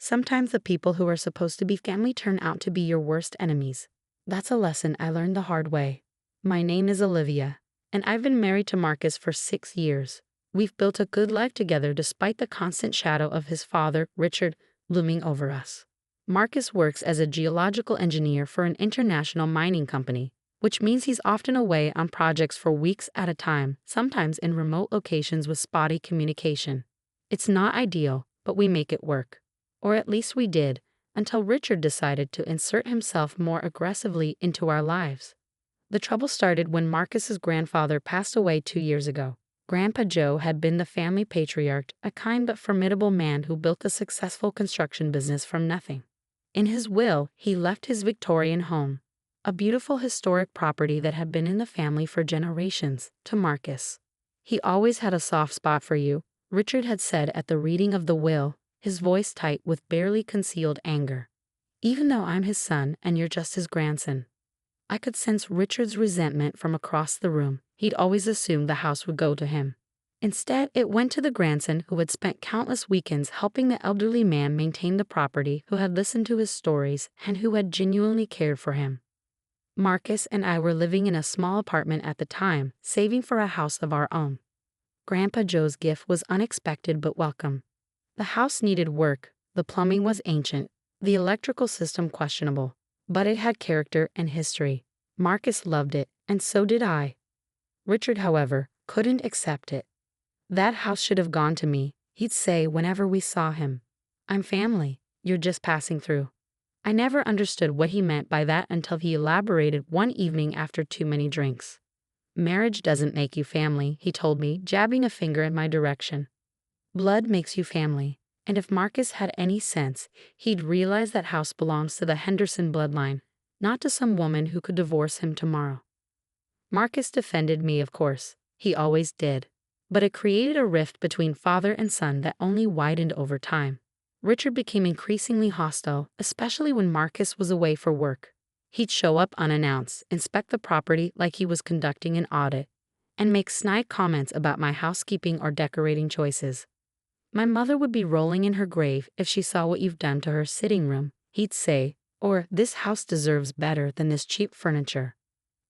Sometimes the people who are supposed to be family turn out to be your worst enemies. That's a lesson I learned the hard way. My name is Olivia, and I've been married to Marcus for 6 years. We've built a good life together despite the constant shadow of his father, Richard, looming over us. Marcus works as a geological engineer for an international mining company, which means he's often away on projects for weeks at a time, sometimes in remote locations with spotty communication. It's not ideal, but we make it work. Or at least we did, until Richard decided to insert himself more aggressively into our lives. The trouble started when Marcus's grandfather passed away 2 years ago. Grandpa Joe had been the family patriarch, a kind but formidable man who built a successful construction business from nothing. In his will, he left his Victorian home, a beautiful historic property that had been in the family for generations, to Marcus. "He always had a soft spot for you," Richard had said at the reading of the will, his voice tight with barely concealed anger. "Even though I'm his son and you're just his grandson." I could sense Richard's resentment from across the room. He'd always assumed the house would go to him. Instead, it went to the grandson who had spent countless weekends helping the elderly man maintain the property, who had listened to his stories, and who had genuinely cared for him. Marcus and I were living in a small apartment at the time, saving for a house of our own. Grandpa Joe's gift was unexpected but welcome. The house needed work, the plumbing was ancient, the electrical system questionable, but it had character and history. Marcus loved it, and so did I. Richard, however, couldn't accept it. "That house should have gone to me," he'd say whenever we saw him. "I'm family, you're just passing through." I never understood what he meant by that until he elaborated one evening after too many drinks. "Marriage doesn't make you family," he told me, jabbing a finger in my direction. "Blood makes you family." And if Marcus had any sense, he'd realize that house belongs to the Henderson bloodline, not to some woman who could divorce him tomorrow. Marcus defended me, of course. He always did. But it created a rift between father and son that only widened over time. Richard became increasingly hostile, especially when Marcus was away for work. He'd show up unannounced, inspect the property like he was conducting an audit, and make snide comments about my housekeeping or decorating choices. "My mother would be rolling in her grave if she saw what you've done to her sitting room," he'd say, or "This house deserves better than this cheap furniture."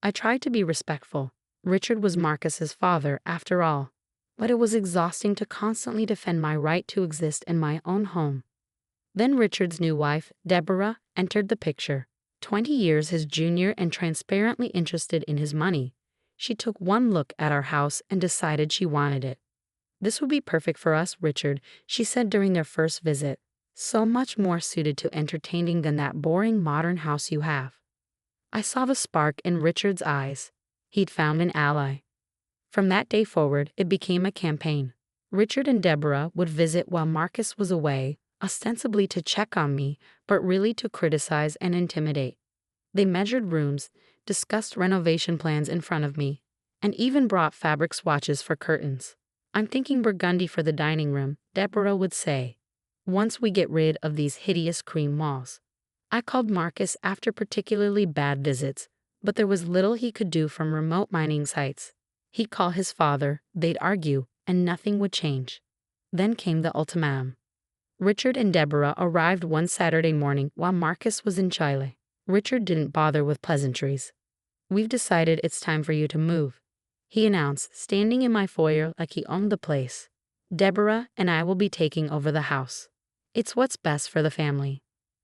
I tried to be respectful. Richard was Marcus's father, after all. But it was exhausting to constantly defend my right to exist in my own home. Then Richard's new wife, Deborah, entered the picture. 20 years his junior and transparently interested in his money. She took one look at our house and decided she wanted it. "This would be perfect for us, Richard," she said during their first visit. "So much more suited to entertaining than that boring modern house you have." I saw the spark in Richard's eyes. He'd found an ally. From that day forward, it became a campaign. Richard and Deborah would visit while Marcus was away, ostensibly to check on me, but really to criticize and intimidate. They measured rooms, discussed renovation plans in front of me, and even brought fabric swatches for curtains. "I'm thinking burgundy for the dining room," Deborah would say, "once we get rid of these hideous cream walls." I called Marcus after particularly bad visits, but there was little he could do from remote mining sites. He'd call his father, they'd argue, and nothing would change. Then came the ultimatum. Richard and Deborah arrived one Saturday morning while Marcus was in Chile. Richard didn't bother with pleasantries. "We've decided it's time for you to move," he announced, standing in my foyer like he owned the place. "Deborah and I will be taking over the house. It's what's best for the family."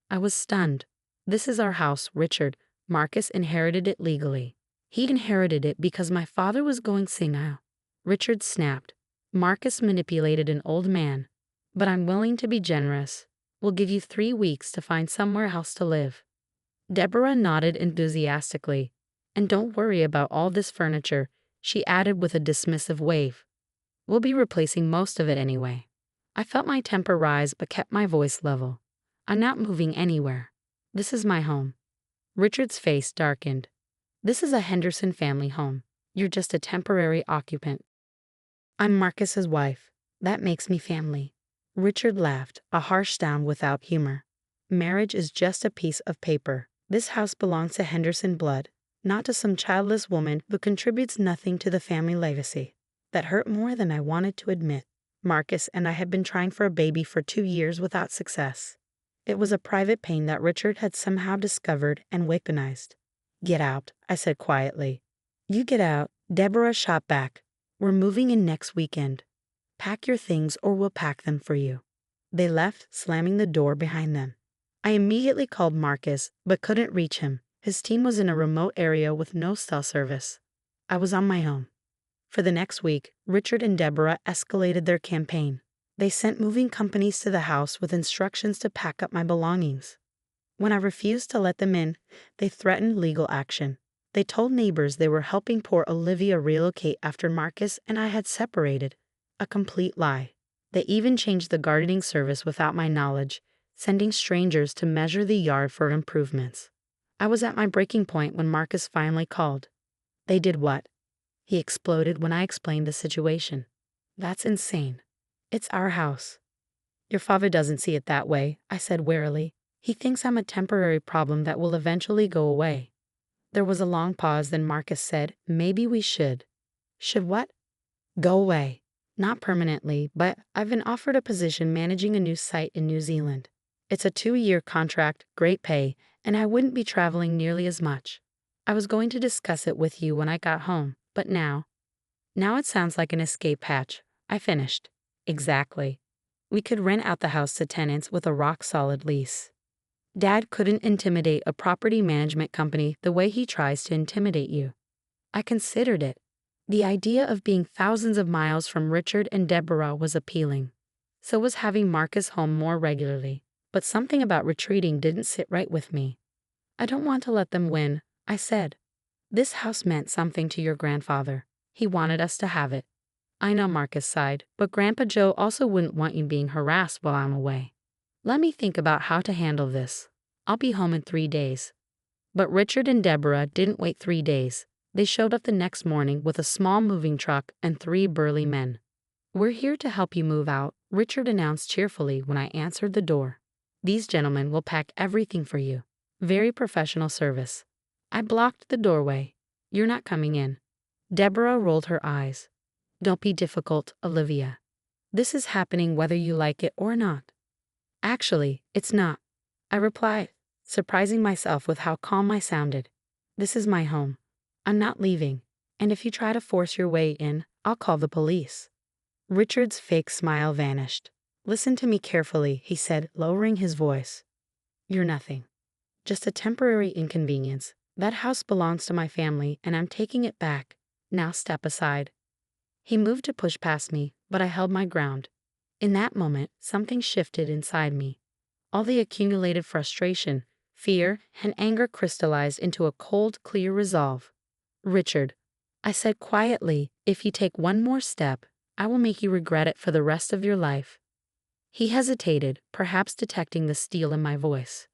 I was stunned. "This is our house, Richard. Marcus inherited it legally." "He inherited it because my father was going senile," Richard snapped. "Marcus manipulated an old man. But I'm willing to be generous. We'll give you 3 weeks to find somewhere else to live." Deborah nodded enthusiastically. "And don't worry about all this furniture," she added with a dismissive wave. "We'll be replacing most of it anyway." I felt my temper rise but kept my voice level. "I'm not moving anywhere. This is my home." Richard's face darkened. "This is a Henderson family home. You're just a temporary occupant." "I'm Marcus's wife. That makes me family." Richard laughed, a harsh sound without humor. "Marriage is just a piece of paper. This house belongs to Henderson blood, not to some childless woman who contributes nothing to the family legacy." That hurt more than I wanted to admit. Marcus and I had been trying for a baby for 2 years without success. It was a private pain that Richard had somehow discovered and weaponized. "Get out," I said quietly. "You get out," Deborah shot back. "We're moving in next weekend. Pack your things or we'll pack them for you." They left, slamming the door behind them. I immediately called Marcus, but couldn't reach him. His team was in a remote area with no cell service. I was on my own. For the next week, Richard and Deborah escalated their campaign. They sent moving companies to the house with instructions to pack up my belongings. When I refused to let them in, they threatened legal action. They told neighbors they were helping poor Olivia relocate after Marcus and I had separated. A complete lie. They even changed the gardening service without my knowledge, sending strangers to measure the yard for improvements. I was at my breaking point when Marcus finally called. "They did what?" He exploded when I explained the situation. "That's insane. It's our house." "Your father doesn't see it that way," I said warily. "He thinks I'm a temporary problem that will eventually go away." There was a long pause, then Marcus said, "Maybe we should." "Should what?" "Go away. Not permanently, but I've been offered a position managing a new site in New Zealand. It's a 2-year contract, great pay, and I wouldn't be traveling nearly as much. I was going to discuss it with you when I got home, but now it sounds like an escape hatch," I finished. "Exactly. We could rent out the house to tenants with a rock-solid lease. Dad couldn't intimidate a property management company the way he tries to intimidate you." I considered it. The idea of being thousands of miles from Richard and Deborah was appealing. So was having Marcus home more regularly. But something about retreating didn't sit right with me. "I don't want to let them win," I said. "This house meant something to your grandfather. He wanted us to have it." "I know," Marcus sighed, "but Grandpa Joe also wouldn't want you being harassed while I'm away." "Let me think about how to handle this. I'll be home in 3 days." But Richard and Deborah didn't wait 3 days. They showed up the next morning with a small moving truck and 3 burly men. "We're here to help you move out," Richard announced cheerfully when I answered the door. "These gentlemen will pack everything for you. Very professional service." I blocked the doorway. "You're not coming in." Deborah rolled her eyes. "Don't be difficult, Olivia. This is happening whether you like it or not." "Actually, it's not," I replied, surprising myself with how calm I sounded. "This is my home. I'm not leaving, and if you try to force your way in, I'll call the police." Richard's fake smile vanished. "Listen to me carefully," he said, lowering his voice. "You're nothing. Just a temporary inconvenience. That house belongs to my family, and I'm taking it back. Now step aside." He moved to push past me, but I held my ground. In that moment, something shifted inside me. All the accumulated frustration, fear, and anger crystallized into a cold, clear resolve. "Richard," I said quietly, "if you take one more step, I will make you regret it for the rest of your life." He hesitated, perhaps detecting the steel in my voice.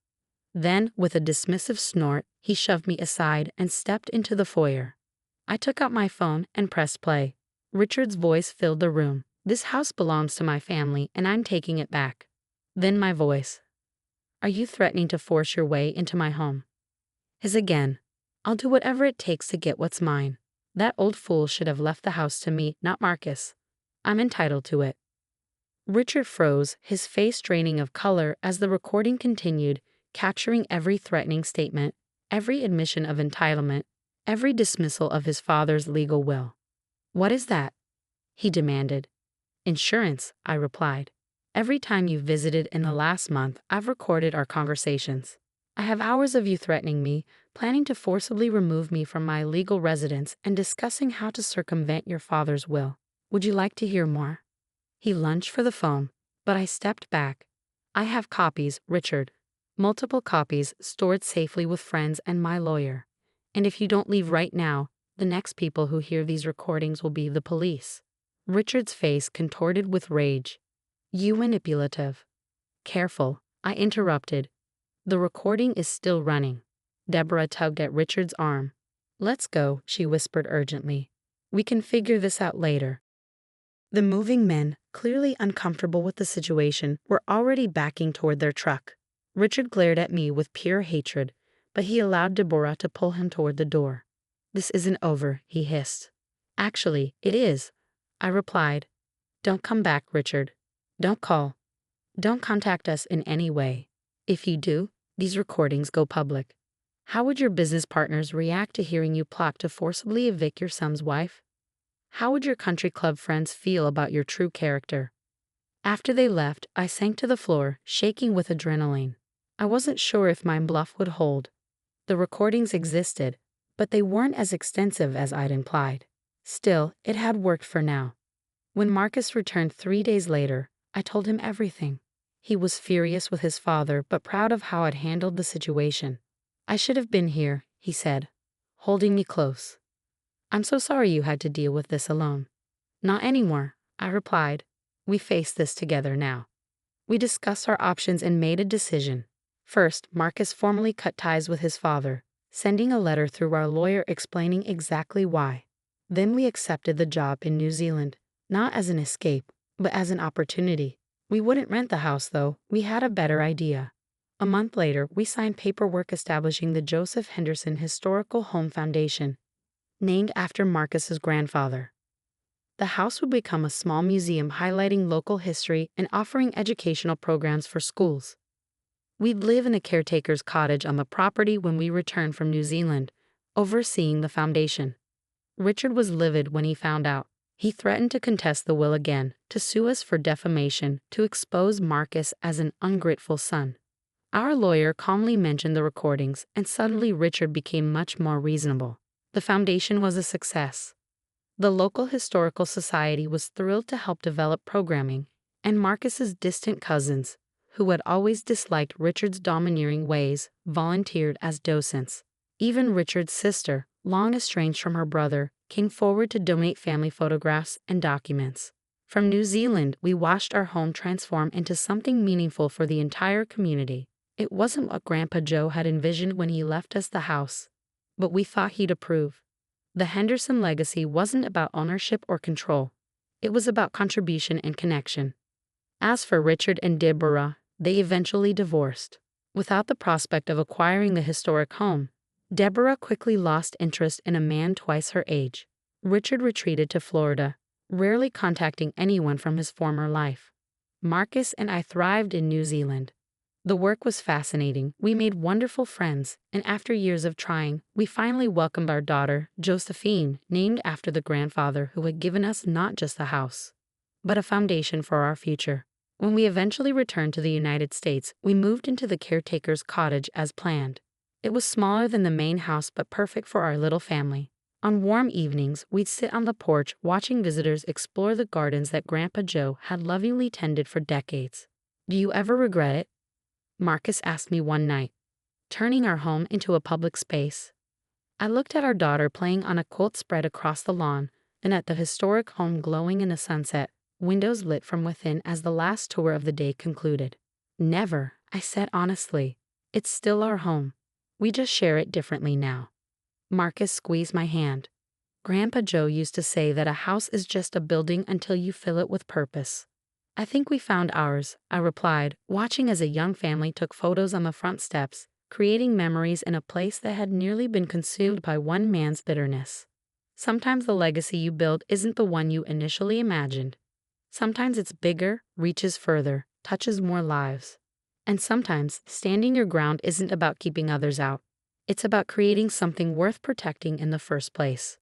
Then, with a dismissive snort, he shoved me aside and stepped into the foyer. I took out my phone and pressed play. Richard's voice filled the room. "This house belongs to my family, and I'm taking it back." Then my voice. "Are you threatening to force your way into my home?" His again. "I'll do whatever it takes to get what's mine. That old fool should have left the house to me, not Marcus. I'm entitled to it." Richard froze, his face draining of color as the recording continued, capturing every threatening statement, every admission of entitlement, every dismissal of his father's legal will. "What is that?" he demanded. "Insurance," I replied. "Every time you visited in the last month, I've recorded our conversations. I have hours of you threatening me, planning to forcibly remove me from my legal residence, and discussing how to circumvent your father's will. Would you like to hear more?" He lunged for the phone, but I stepped back. "I have copies, Richard. Multiple copies stored safely with friends and my lawyer. And if you don't leave right now, the next people who hear these recordings will be the police." Richard's face contorted with rage. "You manipulative." "Careful," I interrupted. "The recording is still running." Deborah tugged at Richard's arm. "Let's go," she whispered urgently. "We can figure this out later." The moving men, clearly uncomfortable with the situation, were already backing toward their truck. Richard glared at me with pure hatred, but he allowed Deborah to pull him toward the door. "This isn't over," he hissed. "Actually, it is," I replied. "Don't come back, Richard. Don't call. Don't contact us in any way. If you do, these recordings go public. How would your business partners react to hearing you plot to forcibly evict your son's wife? How would your country club friends feel about your true character? After they left, I sank to the floor, shaking with adrenaline. I wasn't sure if my bluff would hold. The recordings existed, but they weren't as extensive as I'd implied. Still, it had worked for now. When Marcus returned 3 days later, I told him everything. He was furious with his father, but proud of how I'd handled the situation. "I should have been here," he said, holding me close. "I'm so sorry you had to deal with this alone." "Not anymore," I replied. "We face this together now." We discussed our options and made a decision. First, Marcus formally cut ties with his father, sending a letter through our lawyer explaining exactly why. Then we accepted the job in New Zealand, not as an escape, but as an opportunity. We wouldn't rent the house, though. We had a better idea. A month later, we signed paperwork establishing the Joseph Henderson Historical Home Foundation, named after Marcus's grandfather. The house would become a small museum highlighting local history and offering educational programs for schools. We'd live in a caretaker's cottage on the property when we returned from New Zealand, overseeing the foundation. Richard was livid when he found out. He threatened to contest the will again, to sue us for defamation, to expose Marcus as an ungrateful son. Our lawyer calmly mentioned the recordings, and suddenly Richard became much more reasonable. The foundation was a success. The local historical society was thrilled to help develop programming, and Marcus's distant cousins, who had always disliked Richard's domineering ways, volunteered as docents. Even Richard's sister, long estranged from her brother, came forward to donate family photographs and documents. From New Zealand, we watched our home transform into something meaningful for the entire community. It wasn't what Grandpa Joe had envisioned when he left us the house, but we thought he'd approve. The Henderson legacy wasn't about ownership or control. It was about contribution and connection. As for Richard and Deborah, they eventually divorced. Without the prospect of acquiring the historic home, Deborah quickly lost interest in a man twice her age. Richard retreated to Florida, rarely contacting anyone from his former life. Marcus and I thrived in New Zealand. The work was fascinating, we made wonderful friends, and after years of trying, we finally welcomed our daughter, Josephine, named after the grandfather who had given us not just a house, but a foundation for our future. When we eventually returned to the United States, we moved into the caretaker's cottage as planned. It was smaller than the main house but perfect for our little family. On warm evenings, we'd sit on the porch watching visitors explore the gardens that Grandpa Joe had lovingly tended for decades. "Do you ever regret it?" Marcus asked me one night, "turning our home into a public space?" I looked at our daughter playing on a quilt spread across the lawn, and at the historic home glowing in the sunset, windows lit from within as the last tour of the day concluded. "Never," I said honestly. "It's still our home. We just share it differently now." Marcus squeezed my hand. "Grandpa Joe used to say that a house is just a building until you fill it with purpose." "I think we found ours," I replied, watching as a young family took photos on the front steps, creating memories in a place that had nearly been consumed by one man's bitterness. Sometimes the legacy you build isn't the one you initially imagined. Sometimes it's bigger, reaches further, touches more lives. And sometimes standing your ground isn't about keeping others out. It's about creating something worth protecting in the first place.